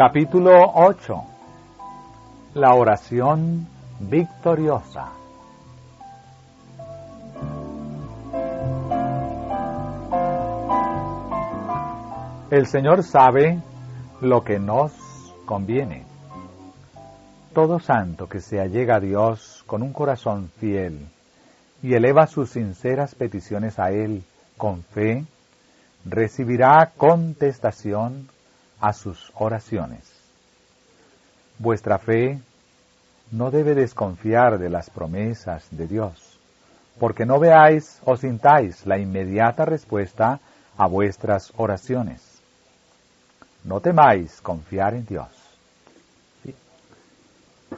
Capítulo 8. La oración victoriosa. El Señor sabe lo que nos conviene. Todo santo que se allega a Dios con un corazón fiel y eleva sus sinceras peticiones a Él con fe, recibirá contestación a sus oraciones. Vuestra fe no debe desconfiar de las promesas de Dios, porque no veáis o sintáis la inmediata respuesta a vuestras oraciones. No temáis confiar en Dios.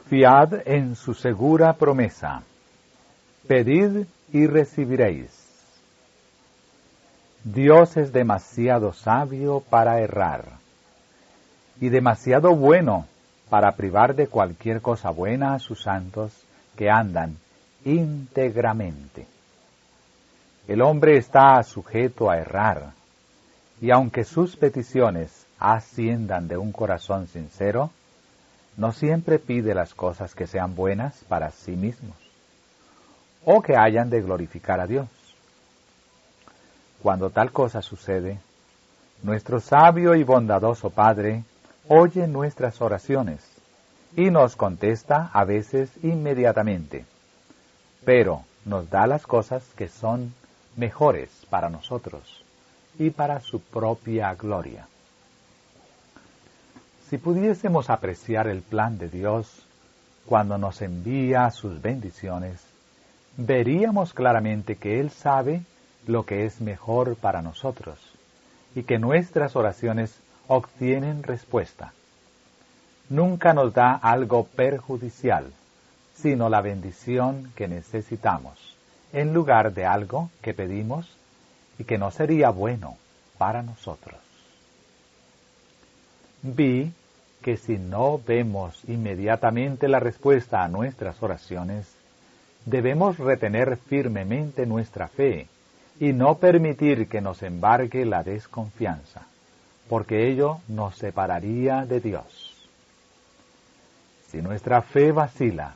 Fiad en su segura promesa. Pedid y recibiréis. Dios es demasiado sabio para errar y demasiado bueno para privar de cualquier cosa buena a sus santos que andan íntegramente. El hombre está sujeto a errar, y aunque sus peticiones asciendan de un corazón sincero, no siempre pide las cosas que sean buenas para sí mismos, o que hayan de glorificar a Dios. Cuando tal cosa sucede, nuestro sabio y bondadoso Padre oye nuestras oraciones y nos contesta a veces inmediatamente, pero nos da las cosas que son mejores para nosotros y para su propia gloria. Si pudiésemos apreciar el plan de Dios cuando nos envía sus bendiciones, veríamos claramente que Él sabe lo que es mejor para nosotros y que nuestras oraciones obtienen respuesta. Nunca nos da algo perjudicial, sino la bendición que necesitamos, en lugar de algo que pedimos y que no sería bueno para nosotros. Vi que si no vemos inmediatamente la respuesta a nuestras oraciones, debemos retener firmemente nuestra fe y no permitir que nos embargue la desconfianza, porque ello nos separaría de Dios. Si nuestra fe vacila,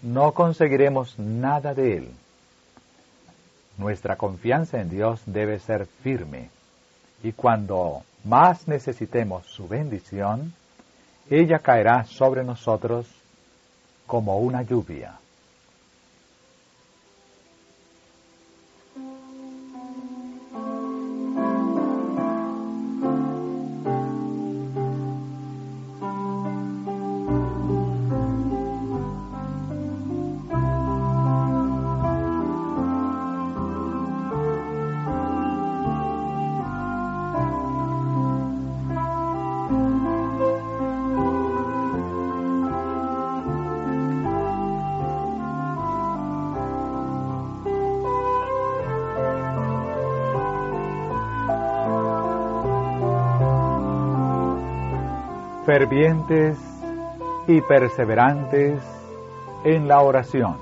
no conseguiremos nada de Él. Nuestra confianza en Dios debe ser firme, y cuando más necesitemos su bendición, ella caerá sobre nosotros como una lluvia. Fervientes y perseverantes en la oración.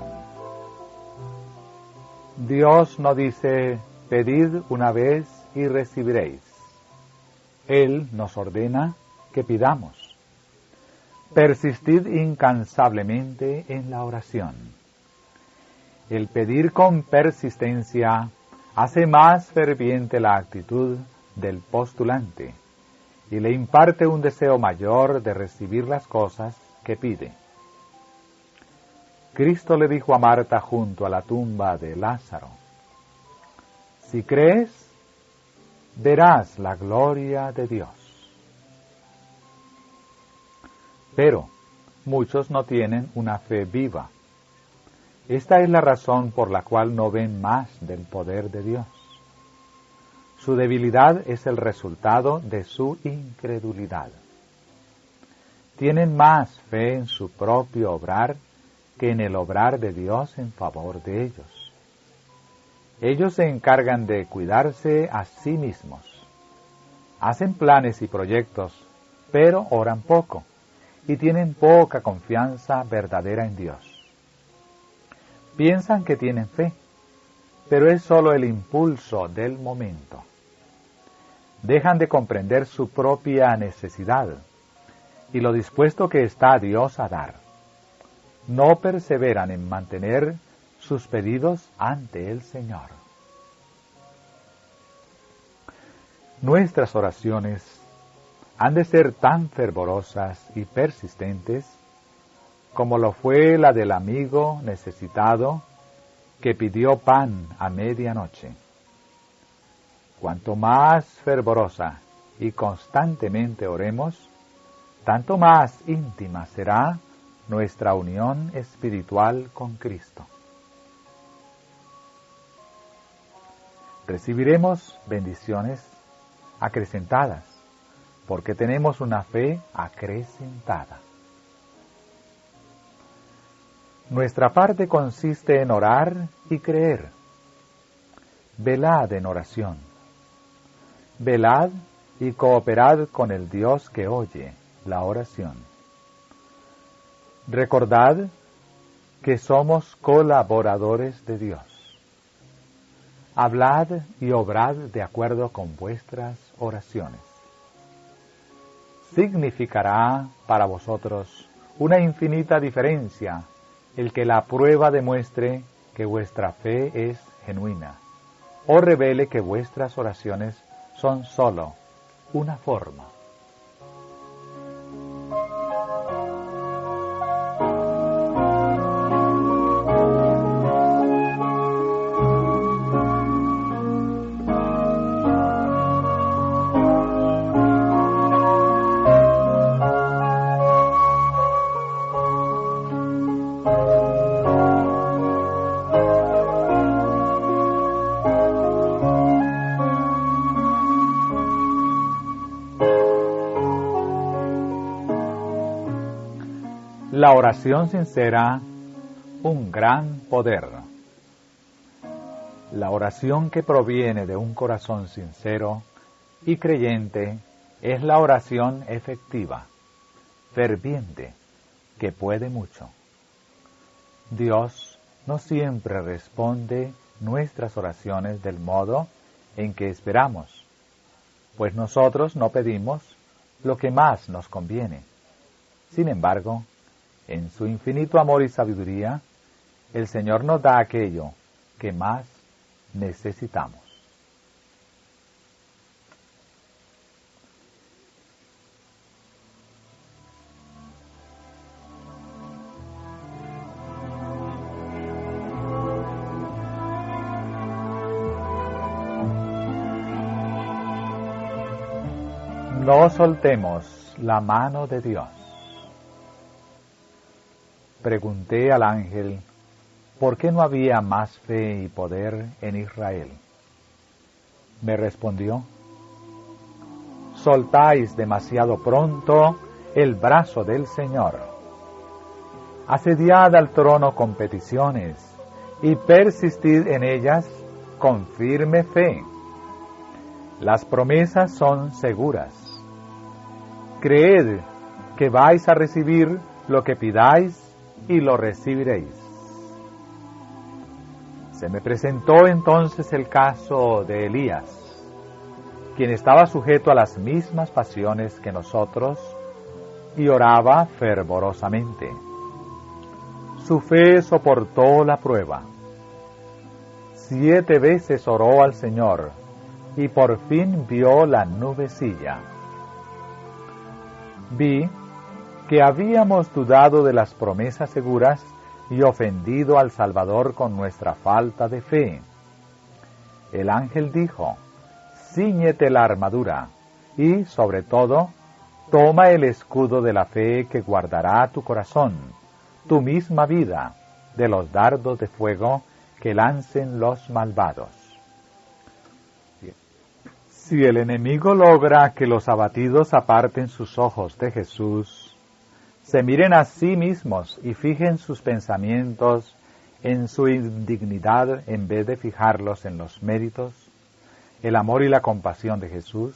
Dios no dice, pedid una vez y recibiréis. Él nos ordena que pidamos. Persistid incansablemente en la oración. El pedir con persistencia hace más ferviente la actitud del postulante y le imparte un deseo mayor de recibir las cosas que pide. Cristo le dijo a Marta junto a la tumba de Lázaro, si crees, verás la gloria de Dios. Pero muchos no tienen una fe viva. Esta es la razón por la cual no ven más del poder de Dios. Su debilidad es el resultado de su incredulidad. Tienen más fe en su propio obrar que en el obrar de Dios en favor de ellos. Ellos se encargan de cuidarse a sí mismos. Hacen planes y proyectos, pero oran poco y tienen poca confianza verdadera en Dios. Piensan que tienen fe, pero es solo el impulso del momento. Dejan de comprender su propia necesidad y lo dispuesto que está Dios a dar. No perseveran en mantener sus pedidos ante el Señor. Nuestras oraciones han de ser tan fervorosas y persistentes como lo fue la del amigo necesitado que pidió pan a medianoche. Cuanto más fervorosa y constantemente oremos, tanto más íntima será nuestra unión espiritual con Cristo. Recibiremos bendiciones acrecentadas, porque tenemos una fe acrecentada. Nuestra parte consiste en orar y creer. Velad en oración. Velad y cooperad con el Dios que oye la oración. Recordad que somos colaboradores de Dios. Hablad y obrad de acuerdo con vuestras oraciones. Significará para vosotros una infinita diferencia el que la prueba demuestre que vuestra fe es genuina, o revele que vuestras oraciones son sólo una forma. La oración sincera, un gran poder. La oración que proviene de un corazón sincero y creyente es la oración efectiva, ferviente, que puede mucho. Dios no siempre responde nuestras oraciones del modo en que esperamos, pues nosotros no pedimos lo que más nos conviene. Sin embargo, en su infinito amor y sabiduría, el Señor nos da aquello que más necesitamos. No soltemos la mano de Dios. Pregunté al ángel, ¿por qué no había más fe y poder en Israel? Me respondió, soltáis demasiado pronto el brazo del Señor. Asediad al trono con peticiones y persistid en ellas con firme fe. Las promesas son seguras. Creed que vais a recibir lo que pidáis y lo recibiréis. Se me presentó entonces el caso de Elías, quien estaba sujeto a las mismas pasiones que nosotros y oraba fervorosamente. Su fe soportó la prueba. 7 veces oró al Señor y por fin vio la nubecilla. Vi que habíamos dudado de las promesas seguras y ofendido al Salvador con nuestra falta de fe. El ángel dijo, cíñete la armadura y, sobre todo, toma el escudo de la fe que guardará tu corazón, tu misma vida, de los dardos de fuego que lancen los malvados. Si el enemigo logra que los abatidos aparten sus ojos de Jesús, se miren a sí mismos y fijen sus pensamientos en su indignidad en vez de fijarlos en los méritos, el amor y la compasión de Jesús,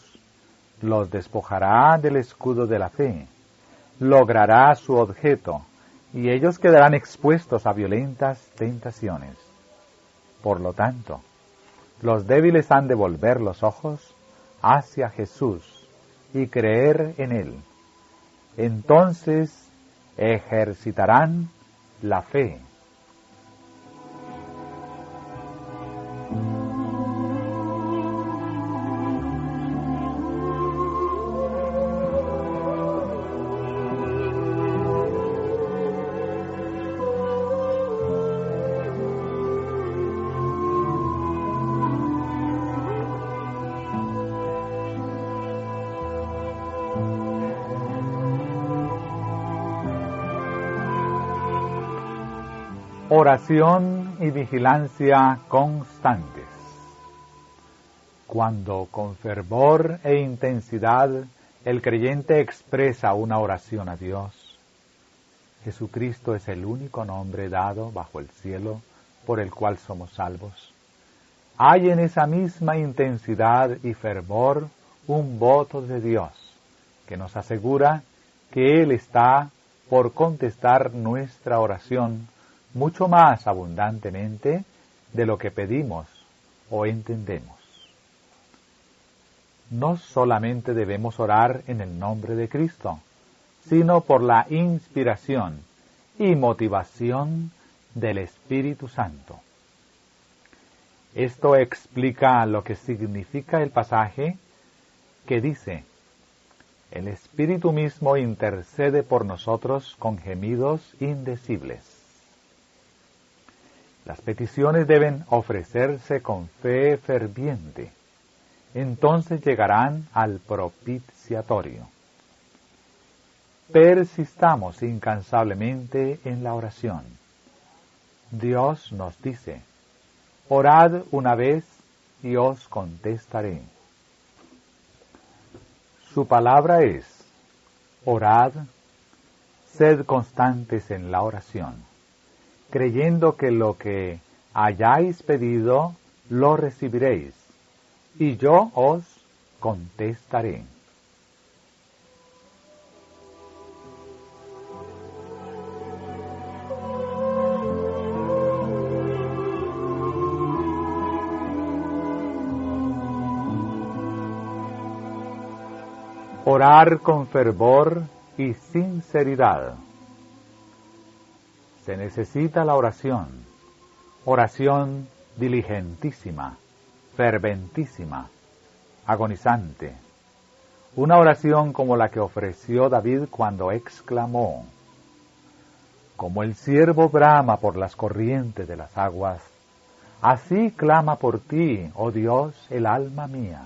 los despojará del escudo de la fe, logrará su objeto y ellos quedarán expuestos a violentas tentaciones. Por lo tanto, los débiles han de volver los ojos hacia Jesús y creer en Él. entonces ejercitarán la fe. Oración y vigilancia constantes. Cuando con fervor e intensidad el creyente expresa una oración a Dios, Jesucristo es el único nombre dado bajo el cielo por el cual somos salvos. Hay en esa misma intensidad y fervor un voto de Dios que nos asegura que Él está por contestar nuestra oración mucho más abundantemente de lo que pedimos o entendemos. No solamente debemos orar en el nombre de Cristo, sino por la inspiración y motivación del Espíritu Santo. Esto explica lo que significa el pasaje que dice: el Espíritu mismo intercede por nosotros con gemidos indecibles. Las peticiones deben ofrecerse con fe ferviente. Entonces llegarán al propiciatorio. Persistamos incansablemente en la oración. Dios nos dice: orad una vez y os contestaré. Su palabra es: orad, sed constantes en la oración, creyendo que lo que hayáis pedido lo recibiréis, y yo os contestaré. Orar con fervor y sinceridad. Se necesita la oración diligentísima, ferventísima, agonizante. Una oración como la que ofreció David cuando exclamó: como el ciervo brama por las corrientes de las aguas, así clama por ti, oh Dios, el alma mía.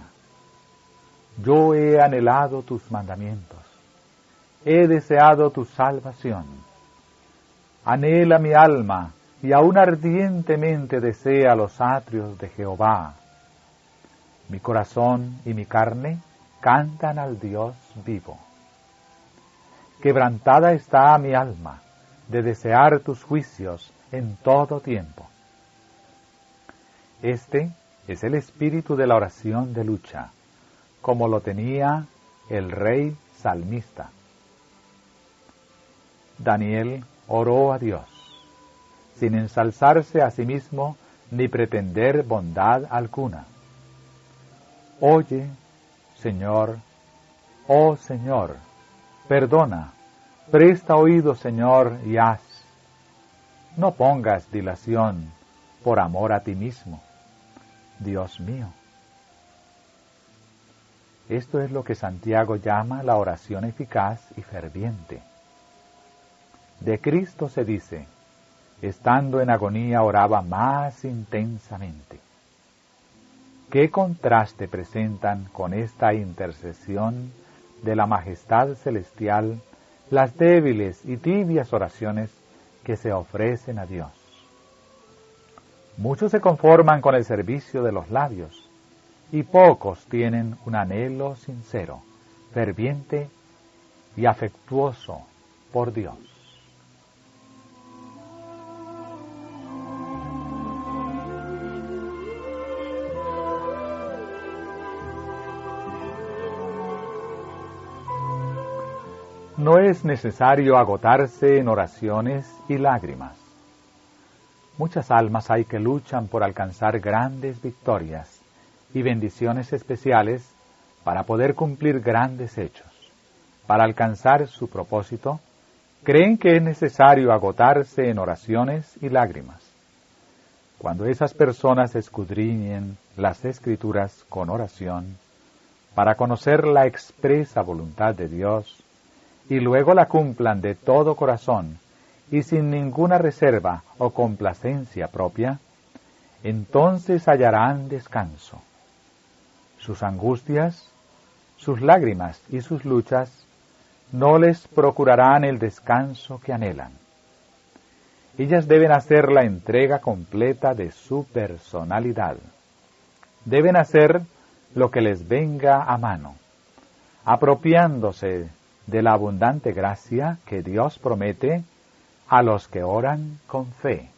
Yo he anhelado tus mandamientos, he deseado tu salvación. Anhela mi alma, y aún ardientemente desea los atrios de Jehová. Mi corazón y mi carne cantan al Dios vivo. Quebrantada está mi alma de desear tus juicios en todo tiempo. Este es el espíritu de la oración de lucha, como lo tenía el rey salmista. Daniel oró a Dios, sin ensalzarse a sí mismo ni pretender bondad alguna. Oye, Señor, oh Señor, perdona, presta oído, Señor, y haz. No pongas dilación por amor a ti mismo, Dios mío. Esto es lo que Santiago llama la oración eficaz y ferviente. De Cristo se dice: estando en agonía oraba más intensamente. ¿Qué contraste presentan con esta intercesión de la majestad celestial las débiles y tibias oraciones que se ofrecen a Dios? Muchos se conforman con el servicio de los labios, y pocos tienen un anhelo sincero, ferviente y afectuoso por Dios. No es necesario agotarse en oraciones y lágrimas. Muchas almas hay que luchan por alcanzar grandes victorias y bendiciones especiales para poder cumplir grandes hechos. para alcanzar su propósito, creen que es necesario agotarse en oraciones y lágrimas. Cuando esas personas escudriñen las Escrituras con oración, para conocer la expresa voluntad de Dios, y luego la cumplan de todo corazón y sin ninguna reserva o complacencia propia, entonces hallarán descanso. Sus angustias, sus lágrimas y sus luchas no les procurarán el descanso que anhelan. Ellas deben hacer la entrega completa de su personalidad. Deben hacer lo que les venga a mano, apropiándose de la abundante gracia que Dios promete a los que oran con fe.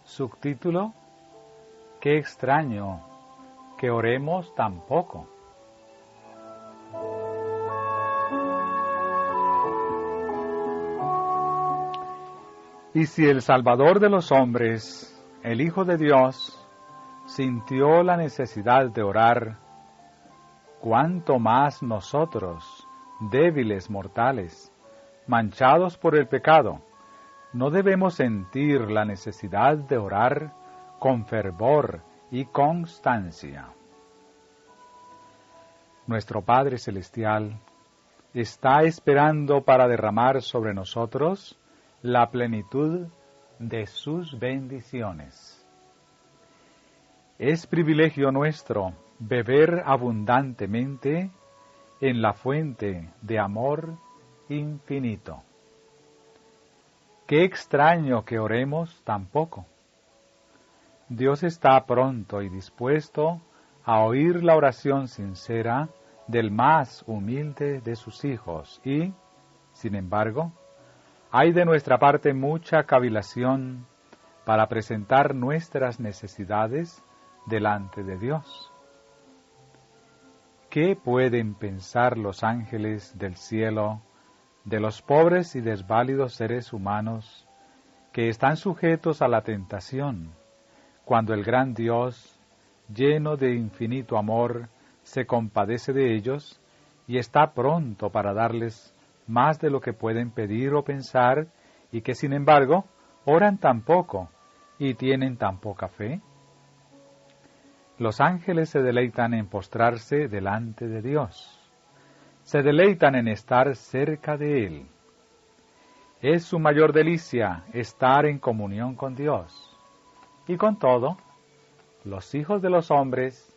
Subtítulo: Qué extraño que oremos tan poco. Y si el Salvador de los hombres, el Hijo de Dios, sintió la necesidad de orar, ¿cuánto más nosotros, débiles mortales, manchados por el pecado, no debemos sentir la necesidad de orar con fervor y constancia? Nuestro Padre Celestial está esperando para derramar sobre nosotros la plenitud de sus bendiciones. Es privilegio nuestro beber abundantemente en la fuente de amor infinito. Qué extraño que oremos tan poco. Dios está pronto y dispuesto a oír la oración sincera del más humilde de sus hijos y, sin embargo, hay de nuestra parte mucha cavilación para presentar nuestras necesidades delante de Dios. ¿Qué pueden pensar los ángeles del cielo de los pobres y desválidos seres humanos que están sujetos a la tentación, cuando el gran Dios, lleno de infinito amor, se compadece de ellos y está pronto para darles más de lo que pueden pedir o pensar, y que sin embargo oran tan poco y tienen tan poca fe? Los ángeles se deleitan en postrarse delante de Dios. Se deleitan en estar cerca de Él. Es su mayor delicia estar en comunión con Dios. Y con todo, los hijos de los hombres,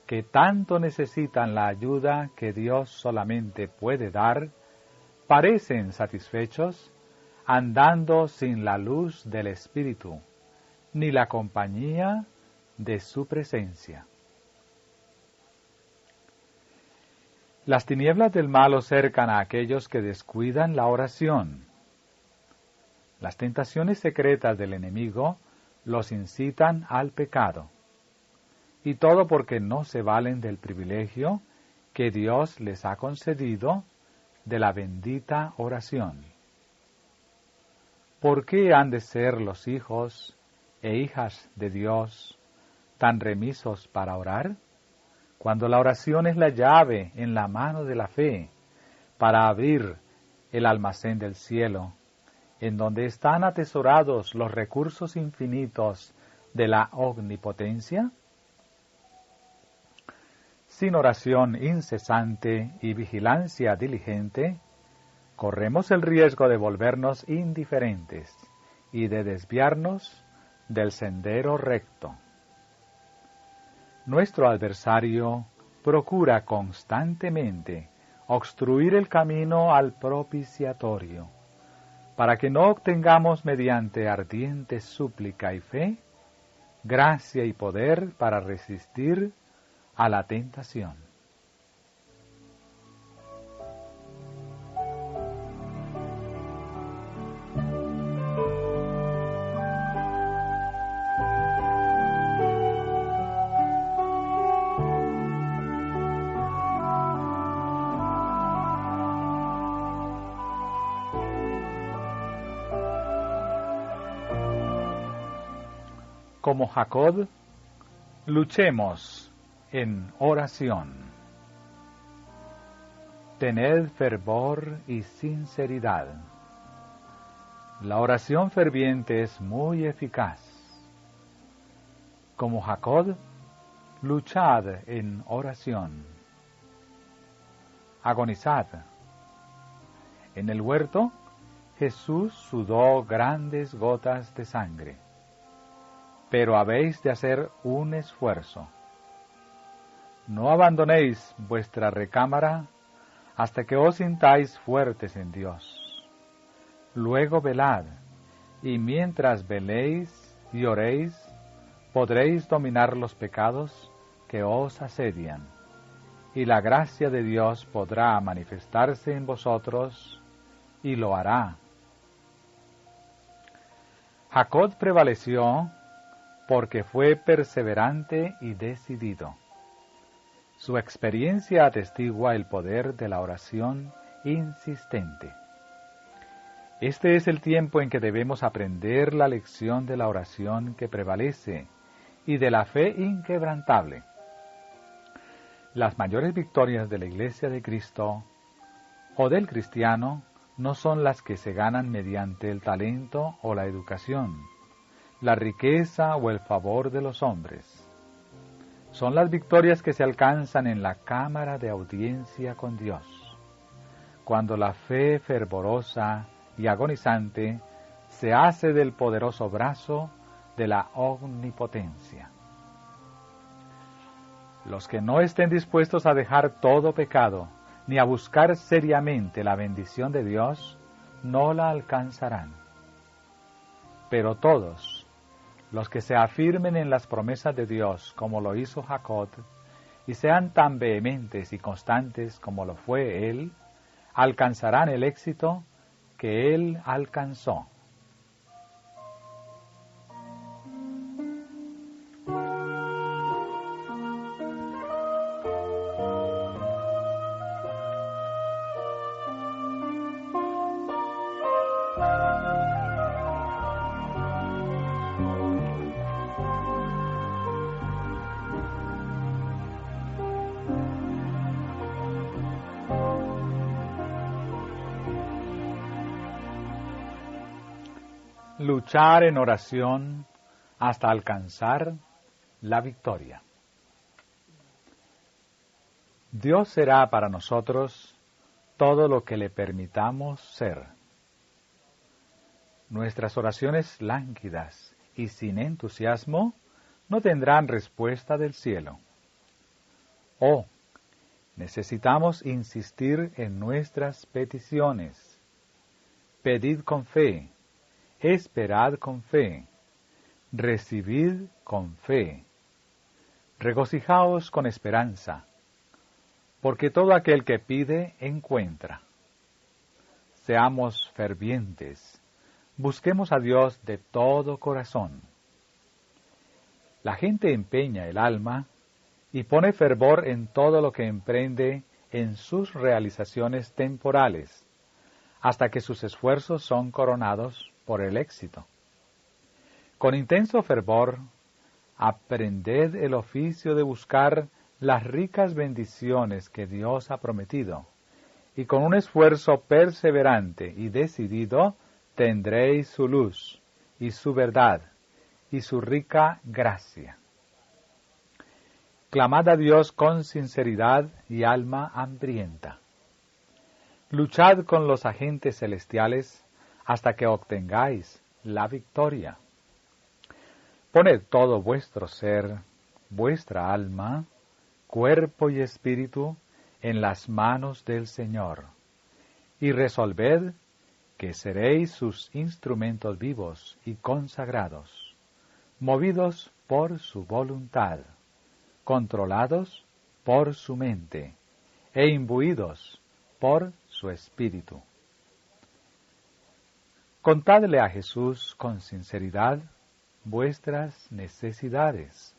que tanto necesitan la ayuda que Dios solamente puede dar, parecen satisfechos, andando sin la luz del Espíritu, ni la compañía de su presencia. Las tinieblas del mal cercan a aquellos que descuidan la oración. Las tentaciones secretas del enemigo los incitan al pecado. Y todo porque no se valen del privilegio que Dios les ha concedido de la bendita oración. ¿Por qué han de ser los hijos e hijas de Dios tan remisos para orar? Cuando la oración es la llave en la mano de la fe para abrir el almacén del cielo, en donde están atesorados los recursos infinitos de la omnipotencia. Sin oración incesante y vigilancia diligente, corremos el riesgo de volvernos indiferentes y de desviarnos del sendero recto. Nuestro adversario procura constantemente obstruir el camino al propiciatorio, para que no obtengamos mediante ardiente súplica y fe, gracia y poder para resistir a la tentación. Como Jacob, luchemos en oración. Tened fervor y sinceridad. La oración ferviente es muy eficaz. Como Jacob, luchad en oración. Agonizad. En el huerto, Jesús sudó grandes gotas de sangre. Pero habéis de hacer un esfuerzo. No abandonéis vuestra recámara hasta que os sintáis fuertes en Dios. Luego velad, y mientras veléis y oréis, podréis dominar los pecados que os asedian, y la gracia de Dios podrá manifestarse en vosotros, y lo hará. Jacob prevaleció porque fue perseverante y decidido. Su experiencia atestigua el poder de la oración insistente. Este es el tiempo en que debemos aprender la lección de la oración que prevalece y de la fe inquebrantable. Las mayores victorias de la Iglesia de Cristo o del cristiano no son las que se ganan mediante el talento o la educación, la riqueza o el favor de los hombres. Son las victorias que se alcanzan en la cámara de audiencia con Dios, cuando la fe fervorosa y agonizante se hace del poderoso brazo de la omnipotencia. Los que no estén dispuestos a dejar todo pecado, ni a buscar seriamente la bendición de Dios, no la alcanzarán. Pero todos, los que se afirmen en las promesas de Dios, como lo hizo Jacob, y sean tan vehementes y constantes como lo fue él, alcanzarán el éxito que él alcanzó. Luchar en oración hasta alcanzar la victoria. Dios será para nosotros todo lo que le permitamos ser. Nuestras oraciones lánguidas y sin entusiasmo no tendrán respuesta del cielo. Oh, necesitamos insistir en nuestras peticiones. Pedid con fe. Esperad con fe, recibid con fe, regocijaos con esperanza, porque todo aquel que pide encuentra. Seamos fervientes, busquemos a Dios de todo corazón. La gente empeña el alma y pone fervor en todo lo que emprende en sus realizaciones temporales, hasta que sus esfuerzos son coronados por el éxito. Con intenso fervor aprended el oficio de buscar las ricas bendiciones que Dios ha prometido, y con un esfuerzo perseverante y decidido tendréis su luz, y su verdad, y su rica gracia. Clamad a Dios con sinceridad y alma hambrienta. Luchad con los agentes celestiales hasta que obtengáis la victoria. Poned todo vuestro ser, vuestra alma, cuerpo y espíritu en las manos del Señor, y resolved que seréis sus instrumentos vivos y consagrados, movidos por su voluntad, controlados por su mente e imbuidos por su espíritu. Contadle a Jesús con sinceridad vuestras necesidades.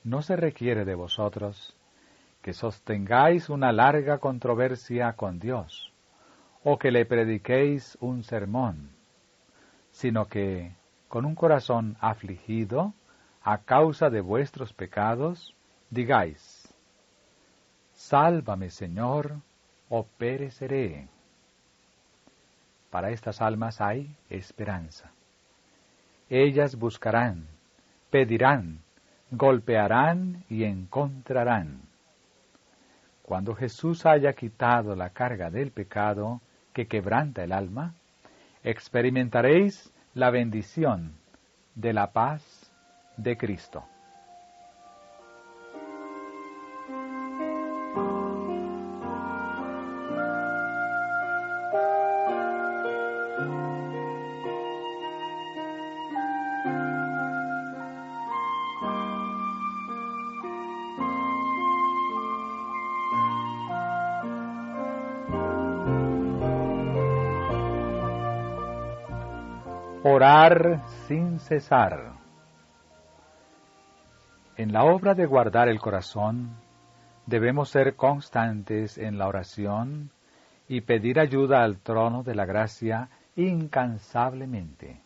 No se requiere de vosotros que sostengáis una larga controversia con Dios, o que le prediquéis un sermón, sino que, con un corazón afligido, a causa de vuestros pecados, digáis: Sálvame, Señor, o pereceré. Para estas almas hay esperanza. Ellas buscarán, pedirán, golpearán y encontrarán. Cuando Jesús haya quitado la carga del pecado que quebranta el alma, experimentaréis la bendición de la paz de Cristo. Orar sin cesar. En la obra de guardar el corazón, debemos ser constantes en la oración y pedir ayuda al trono de la gracia incansablemente.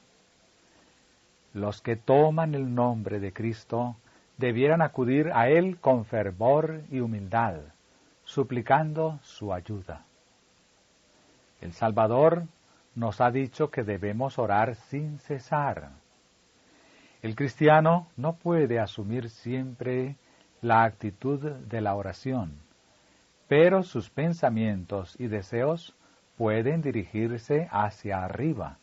Los que toman el nombre de Cristo debieran acudir a Él con fervor y humildad, suplicando su ayuda. El Salvador nos ha dicho que debemos orar sin cesar. El cristiano no puede asumir siempre la actitud de la oración, pero sus pensamientos y deseos pueden dirigirse hacia arriba.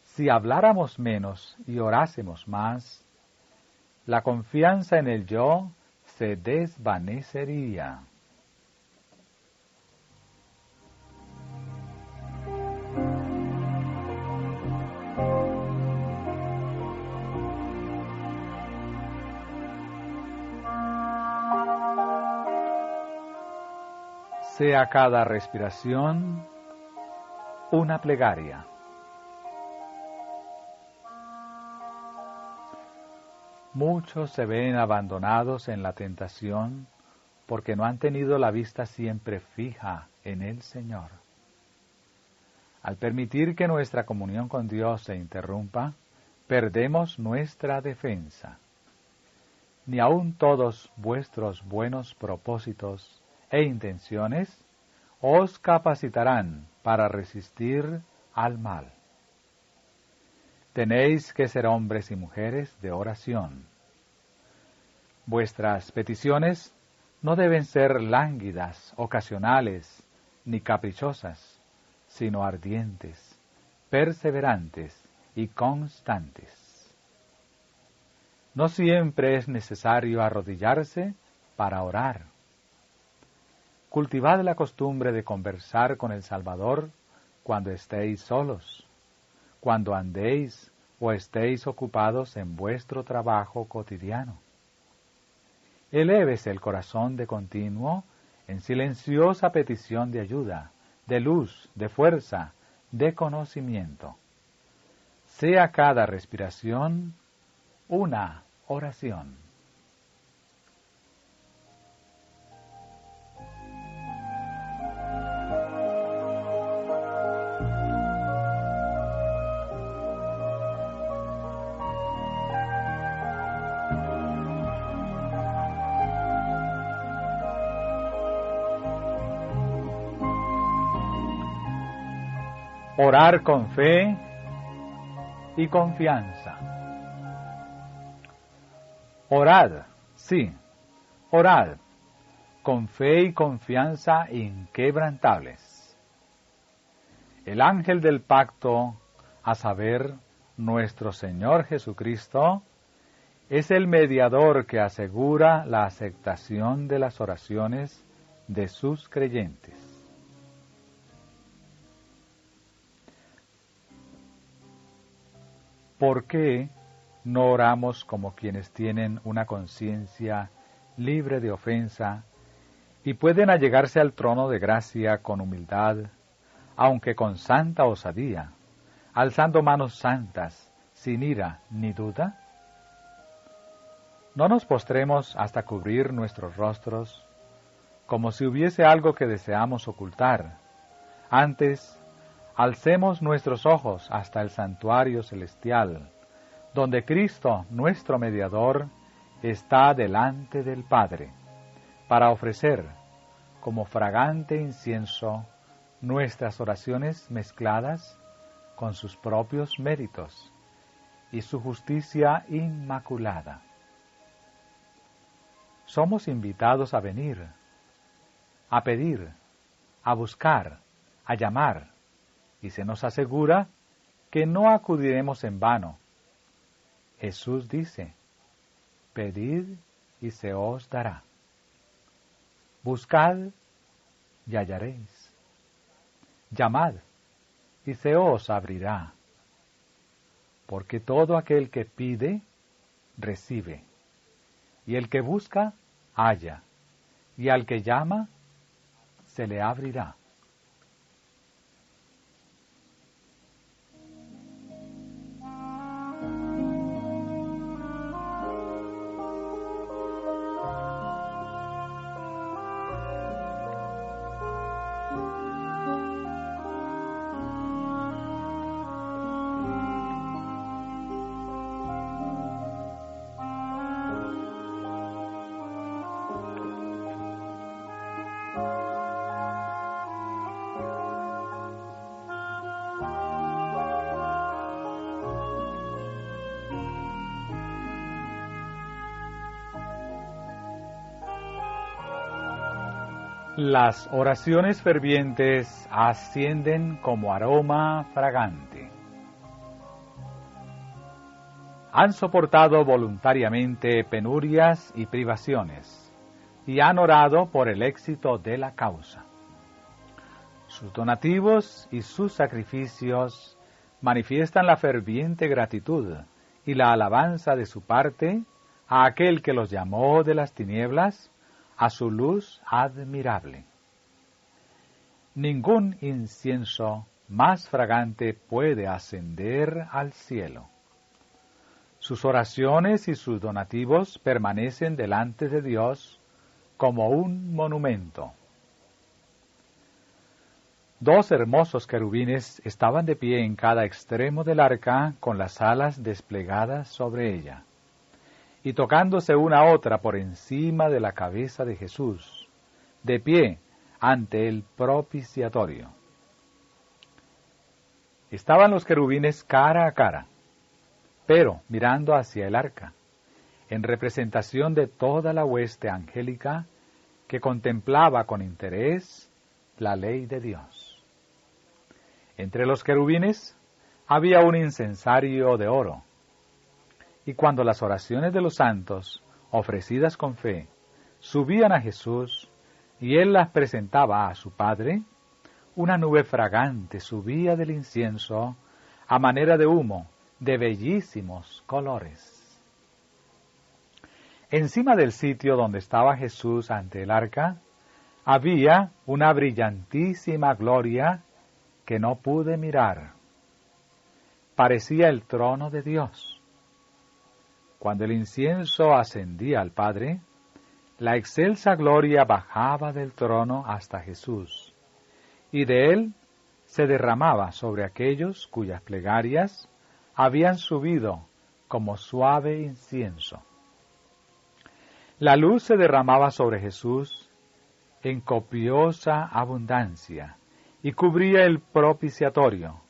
Si habláramos menos y orásemos más, la confianza en el yo se desvanecería. Sea cada respiración una plegaria. Muchos se ven abandonados en la tentación porque no han tenido la vista siempre fija en el Señor. Al permitir que nuestra comunión con Dios se interrumpa, perdemos nuestra defensa. Ni aun todos vuestros buenos propósitos e intenciones os capacitarán para resistir al mal. Tenéis que ser hombres y mujeres de oración. Vuestras peticiones no deben ser lánguidas, ocasionales, ni caprichosas, sino ardientes, perseverantes y constantes. No siempre es necesario arrodillarse para orar. Cultivad la costumbre de conversar con el Salvador cuando estéis solos, cuando andéis o estéis ocupados en vuestro trabajo cotidiano. Elévese el corazón de continuo en silenciosa petición de ayuda, de luz, de fuerza, de conocimiento. Sea cada respiración una oración. Orar con fe y confianza. Orad, sí, orad, con fe y confianza inquebrantables. El ángel del pacto, a saber, nuestro Señor Jesucristo, es el mediador que asegura la aceptación de las oraciones de sus creyentes. ¿Por qué no oramos como quienes tienen una conciencia libre de ofensa y pueden allegarse al trono de gracia con humildad, aunque con santa osadía, alzando manos santas, sin ira ni duda? No nos postremos hasta cubrir nuestros rostros, como si hubiese algo que deseamos ocultar. Antes, alcemos nuestros ojos hasta el santuario celestial, donde Cristo, nuestro mediador, está delante del Padre, para ofrecer, como fragante incienso, nuestras oraciones mezcladas con sus propios méritos y su justicia inmaculada. Somos invitados a venir, a pedir, a buscar, a llamar, y se nos asegura que no acudiremos en vano. Jesús dice, pedid y se os dará. Buscad y hallaréis. Llamad y se os abrirá. Porque todo aquel que pide, recibe. Y el que busca, halla. Y al que llama, se le abrirá. Las oraciones fervientes ascienden como aroma fragante. Han soportado voluntariamente penurias y privaciones, y han orado por el éxito de la causa. Sus donativos y sus sacrificios manifiestan la ferviente gratitud y la alabanza de su parte a aquel que los llamó de las tinieblas a su luz admirable. Ningún incienso más fragante puede ascender al cielo. Sus oraciones y sus donativos permanecen delante de Dios como un monumento. 2 hermosos querubines estaban de pie en cada extremo del arca con las alas desplegadas sobre ella, y tocándose una a otra por encima de la cabeza de Jesús, de pie ante el propiciatorio. Estaban los querubines cara a cara, pero mirando hacia el arca, en representación de toda la hueste angélica que contemplaba con interés la ley de Dios. Entre los querubines había un incensario de oro, y cuando las oraciones de los santos, ofrecidas con fe, subían a Jesús y él las presentaba a su Padre, una nube fragante subía del incienso a manera de humo de bellísimos colores. Encima del sitio donde estaba Jesús ante el arca, había una brillantísima gloria que no pude mirar. Parecía el trono de Dios. Cuando el incienso ascendía al Padre, la excelsa gloria bajaba del trono hasta Jesús, y de él se derramaba sobre aquellos cuyas plegarias habían subido como suave incienso. La luz se derramaba sobre Jesús en copiosa abundancia, y cubría el propiciatorio,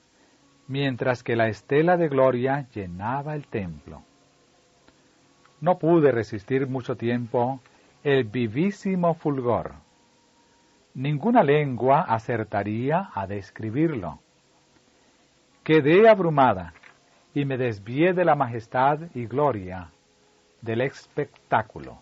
mientras que la estela de gloria llenaba el templo. No pude resistir mucho tiempo el vivísimo fulgor. Ninguna lengua acertaría a describirlo. Quedé abrumada y me desvié de la majestad y gloria del espectáculo.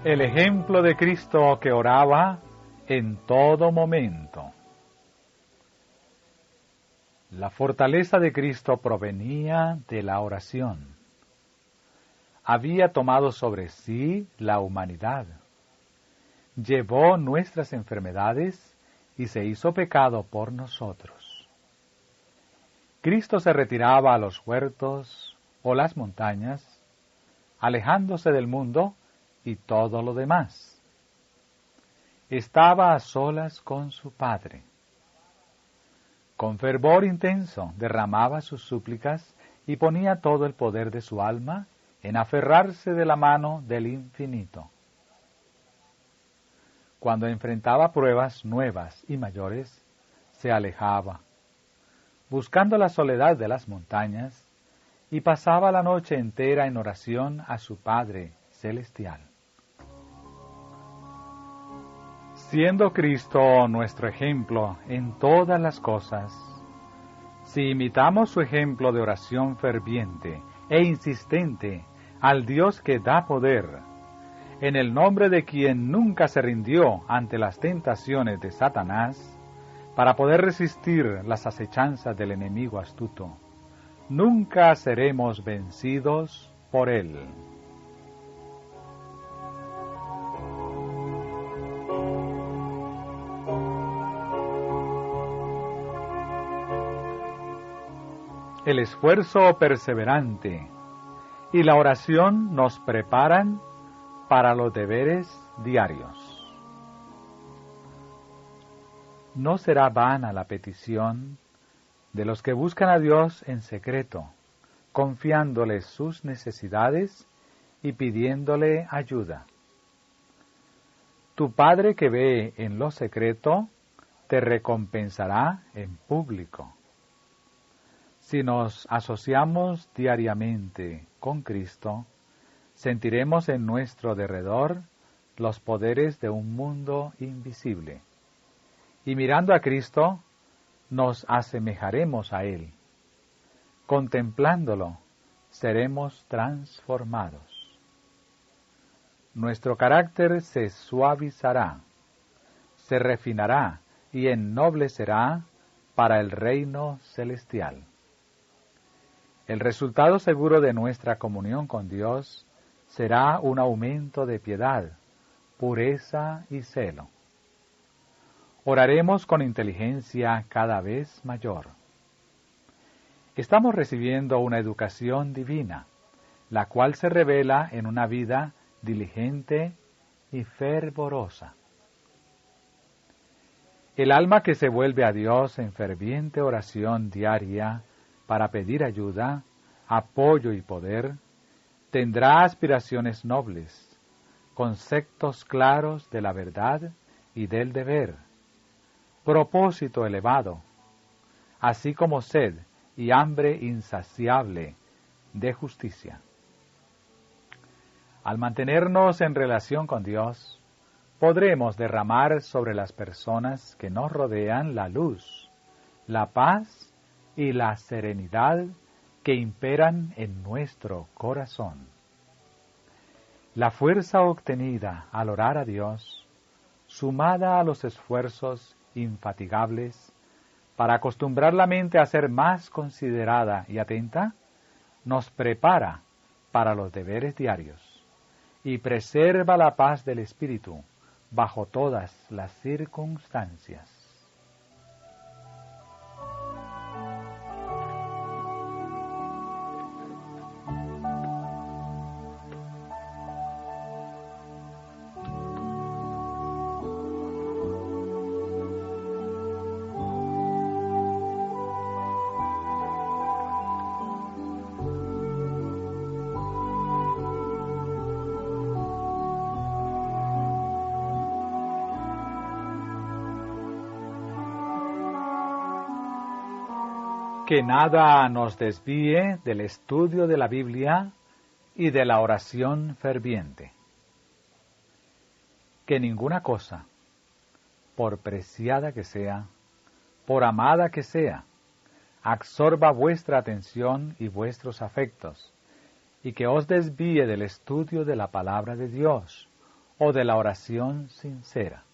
El ejemplo de Cristo que oraba en todo momento. La fortaleza de Cristo provenía de la oración. Había tomado sobre sí la humanidad. Llevó nuestras enfermedades y se hizo pecado por nosotros. Cristo se retiraba a los huertos o las montañas, alejándose del mundo y todo lo demás. Estaba a solas con su Padre. Con fervor intenso derramaba sus súplicas y ponía todo el poder de su alma en aferrarse de la mano del infinito. Cuando enfrentaba pruebas nuevas y mayores, se alejaba, buscando la soledad de las montañas, y pasaba la noche entera en oración a su Padre celestial. Siendo Cristo nuestro ejemplo en todas las cosas, si imitamos su ejemplo de oración ferviente e insistente al Dios que da poder, en el nombre de quien nunca se rindió ante las tentaciones de Satanás, para poder resistir las acechanzas del enemigo astuto, nunca seremos vencidos por él. El esfuerzo perseverante y la oración nos preparan para los deberes diarios. No será vana la petición de los que buscan a Dios en secreto, confiándole sus necesidades y pidiéndole ayuda. Tu Padre que ve en lo secreto, te recompensará en público. Si nos asociamos diariamente con Cristo, sentiremos en nuestro derredor los poderes de un mundo invisible. Y mirando a Cristo, nos asemejaremos a Él. Contemplándolo, seremos transformados. Nuestro carácter se suavizará, se refinará y ennoblecerá para el reino celestial. El resultado seguro de nuestra comunión con Dios será un aumento de piedad, pureza y celo. Oraremos con inteligencia cada vez mayor. Estamos recibiendo una educación divina, la cual se revela en una vida diligente y fervorosa. El alma que se vuelve a Dios en ferviente oración diaria para pedir ayuda, apoyo y poder, tendrá aspiraciones nobles, conceptos claros de la verdad y del deber, propósito elevado, así como sed y hambre insaciable de justicia. Al mantenernos en relación con Dios, podremos derramar sobre las personas que nos rodean la luz, la paz y la serenidad que imperan en nuestro corazón. La fuerza obtenida al orar a Dios, sumada a los esfuerzos infatigables, para acostumbrar la mente a ser más considerada y atenta, nos prepara para los deberes diarios y preserva la paz del espíritu bajo todas las circunstancias. Que nada nos desvíe del estudio de la Biblia y de la oración ferviente. Que ninguna cosa, por preciada que sea, por amada que sea, absorba vuestra atención y vuestros afectos, y que os desvíe del estudio de la palabra de Dios o de la oración sincera.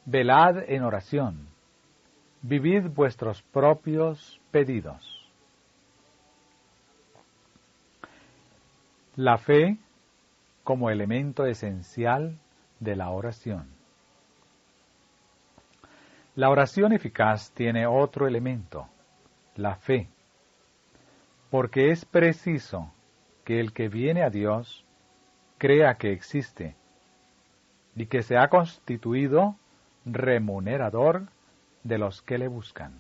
Velad en oración. Vivid vuestros propios pedidos. La fe como elemento esencial de la oración. La oración eficaz tiene otro elemento, la fe, porque es preciso que el que viene a Dios crea que existe y que se ha constituido remunerador de los que le buscan.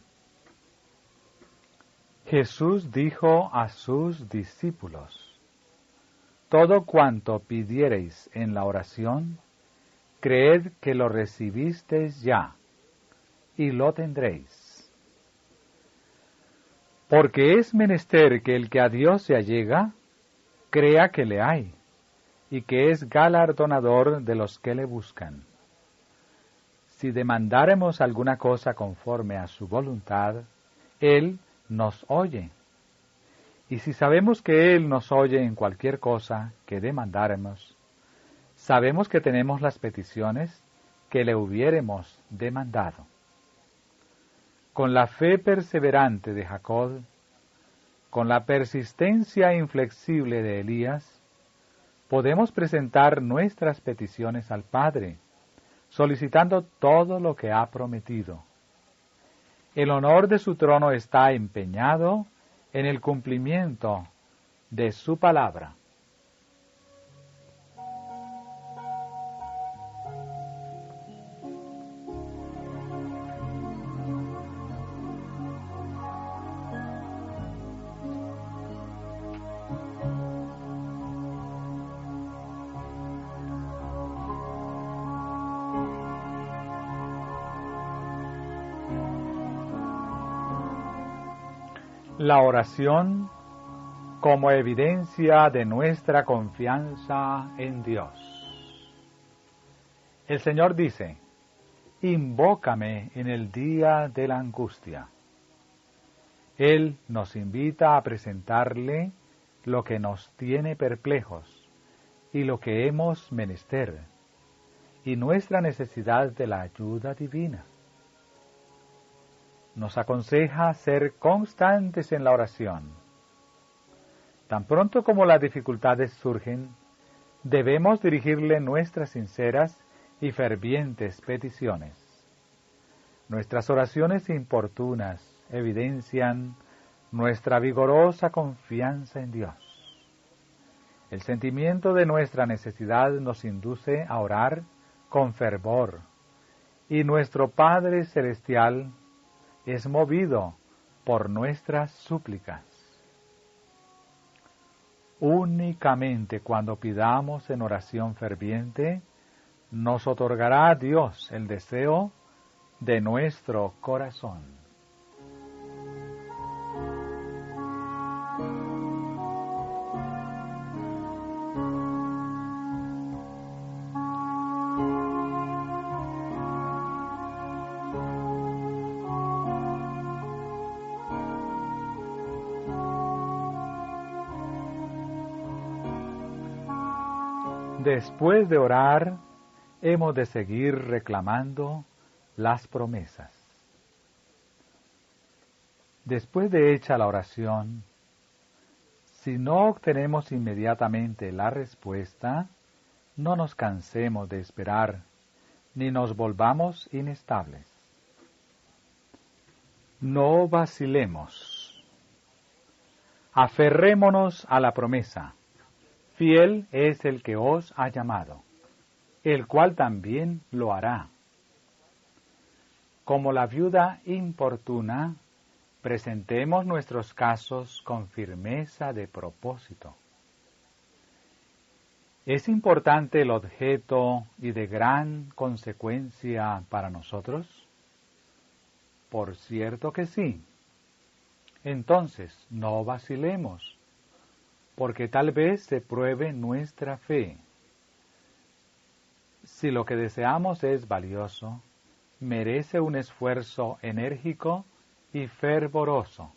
Jesús dijo a sus discípulos: todo cuanto pidiereis en la oración, creed que lo recibisteis ya, y lo tendréis. Porque es menester que el que a Dios se allega, crea que le hay, y que es galardonador de los que le buscan. Si demandáremos alguna cosa conforme a su voluntad, Él nos oye. Y si sabemos que Él nos oye en cualquier cosa que demandáremos, sabemos que tenemos las peticiones que le hubiéremos demandado. Con la fe perseverante de Jacob, con la persistencia inflexible de Elías, podemos presentar nuestras peticiones al Padre, solicitando todo lo que ha prometido. El honor de su trono está empeñado en el cumplimiento de su palabra. La oración como evidencia de nuestra confianza en Dios. El Señor dice: invócame en el día de la angustia. Él nos invita a presentarle lo que nos tiene perplejos y lo que hemos menester, y nuestra necesidad de la ayuda divina. Nos aconseja ser constantes en la oración. Tan pronto como las dificultades surgen, debemos dirigirle nuestras sinceras y fervientes peticiones. Nuestras oraciones importunas evidencian nuestra vigorosa confianza en Dios. El sentimiento de nuestra necesidad nos induce a orar con fervor, y nuestro Padre Celestial es movido por nuestras súplicas. Únicamente cuando pidamos en oración ferviente, nos otorgará Dios el deseo de nuestro corazón. Después de orar, hemos de seguir reclamando las promesas. Después de hecha la oración, si no obtenemos inmediatamente la respuesta, no nos cansemos de esperar, ni nos volvamos inestables. No vacilemos. Aferrémonos a la promesa. Fiel es el que os ha llamado, el cual también lo hará. Como la viuda importuna, presentemos nuestros casos con firmeza de propósito. ¿Es importante el objeto y de gran consecuencia para nosotros? Por cierto que sí. Entonces, no vacilemos, porque tal vez se pruebe nuestra fe. Si lo que deseamos es valioso, merece un esfuerzo enérgico y fervoroso.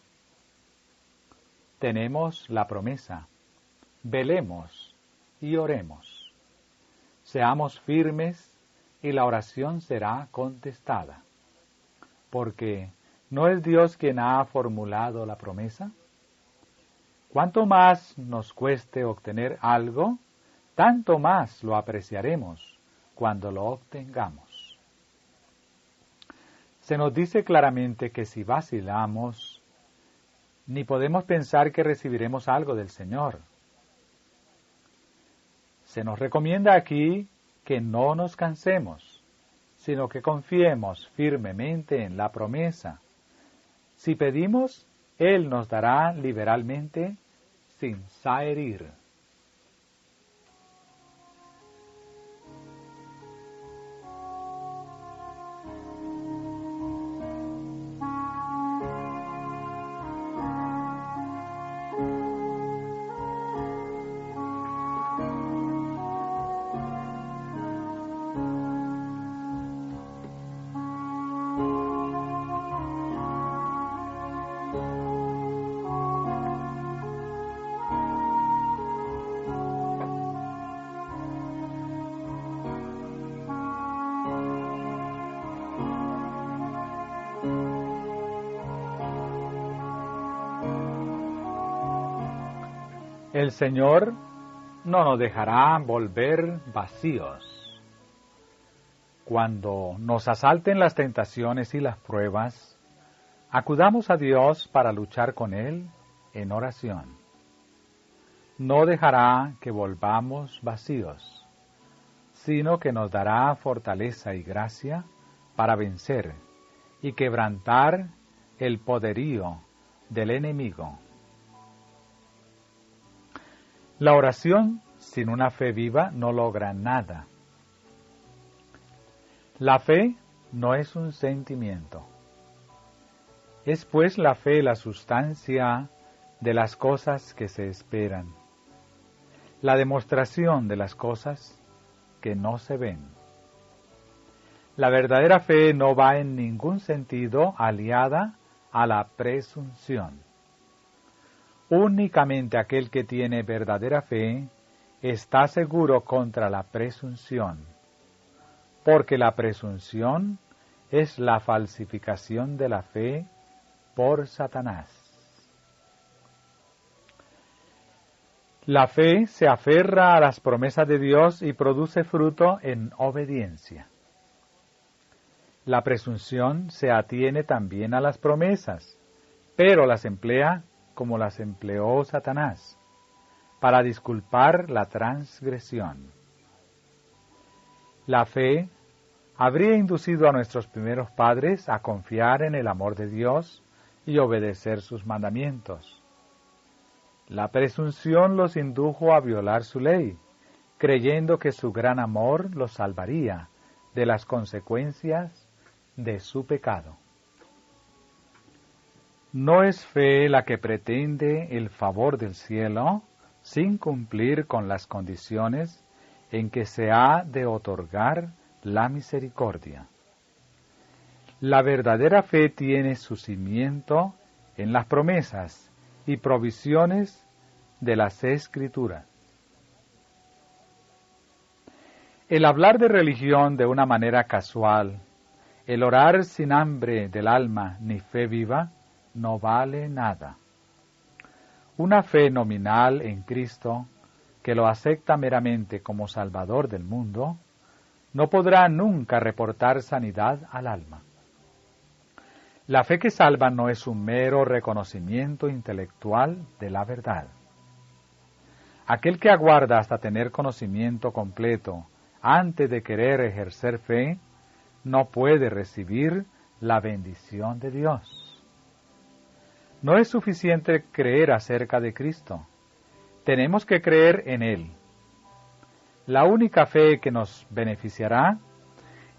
Tenemos la promesa. Velemos y oremos. Seamos firmes y la oración será contestada. Porque ¿no es Dios quien ha formulado la promesa? Cuanto más nos cueste obtener algo, tanto más lo apreciaremos cuando lo obtengamos. Se nos dice claramente que si vacilamos, ni podemos pensar que recibiremos algo del Señor. Se nos recomienda aquí que no nos cansemos, sino que confiemos firmemente en la promesa. Si pedimos, Él nos dará liberalmente sin zaherir. El Señor no nos dejará volver vacíos. Cuando nos asalten las tentaciones y las pruebas, acudamos a Dios para luchar con Él en oración. No dejará que volvamos vacíos, sino que nos dará fortaleza y gracia para vencer y quebrantar el poderío del enemigo. La oración sin una fe viva no logra nada. La fe no es un sentimiento. Es pues la fe la sustancia de las cosas que se esperan, la demostración de las cosas que no se ven. La verdadera fe no va en ningún sentido aliada a la presunción. Únicamente aquel que tiene verdadera fe está seguro contra la presunción, porque la presunción es la falsificación de la fe por Satanás. La fe se aferra a las promesas de Dios y produce fruto en obediencia. La presunción se atiene también a las promesas, pero las emplea como las empleó Satanás, para disculpar la transgresión. La fe habría inducido a nuestros primeros padres a confiar en el amor de Dios y obedecer sus mandamientos. La presunción los indujo a violar su ley, creyendo que su gran amor los salvaría de las consecuencias de su pecado. No es fe la que pretende el favor del cielo sin cumplir con las condiciones en que se ha de otorgar la misericordia. La verdadera fe tiene su cimiento en las promesas y provisiones de las Escrituras. El hablar de religión de una manera casual, el orar sin hambre del alma ni fe viva, no vale nada. Una fe nominal en Cristo, que lo acepta meramente como Salvador del mundo, no podrá nunca reportar sanidad al alma. La fe que salva no es un mero reconocimiento intelectual de la verdad. Aquel que aguarda hasta tener conocimiento completo antes de querer ejercer fe, no puede recibir la bendición de Dios. No es suficiente creer acerca de Cristo. Tenemos que creer en Él. La única fe que nos beneficiará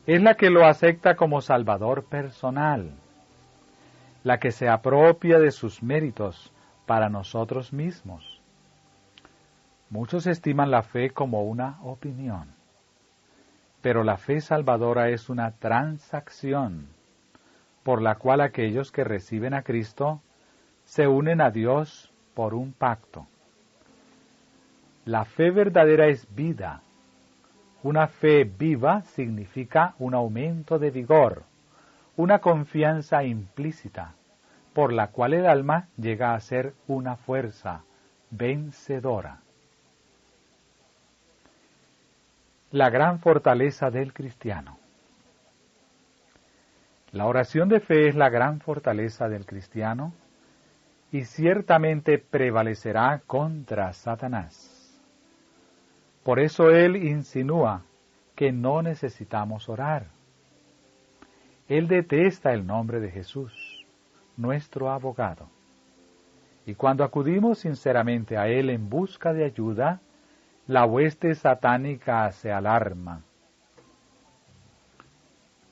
es la que lo acepta como Salvador personal, la que se apropia de sus méritos para nosotros mismos. Muchos estiman la fe como una opinión, pero la fe salvadora es una transacción por la cual aquellos que reciben a Cristo se unen a Dios por un pacto. La fe verdadera es vida. Una fe viva significa un aumento de vigor, una confianza implícita, por la cual el alma llega a ser una fuerza vencedora. La gran fortaleza del cristiano. La oración de fe es la gran fortaleza del cristiano y ciertamente prevalecerá contra Satanás. Por eso él insinúa que no necesitamos orar. Él detesta el nombre de Jesús, nuestro abogado. Y cuando acudimos sinceramente a él en busca de ayuda, la hueste satánica se alarma.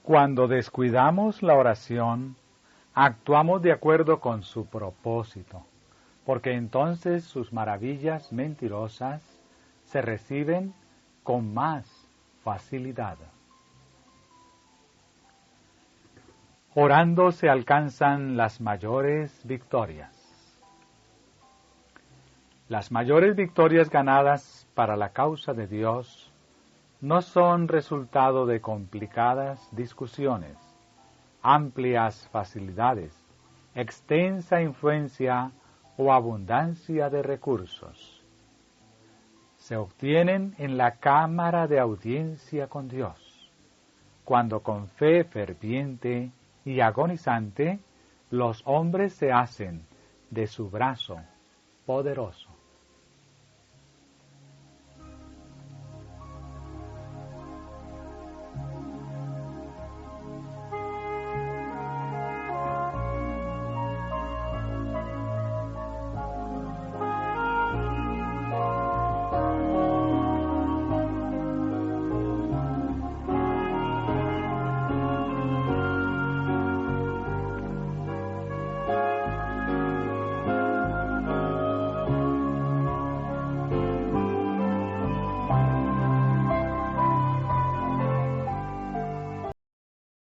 Cuando descuidamos la oración, actuamos de acuerdo con su propósito, porque entonces sus maravillas mentirosas se reciben con más facilidad. Orando se alcanzan las mayores victorias. Las mayores victorias ganadas para la causa de Dios no son resultado de complicadas discusiones, amplias facilidades, extensa influencia o abundancia de recursos. Se obtienen en la cámara de audiencia con Dios, cuando con fe ferviente y agonizante los hombres se hacen de su brazo poderoso.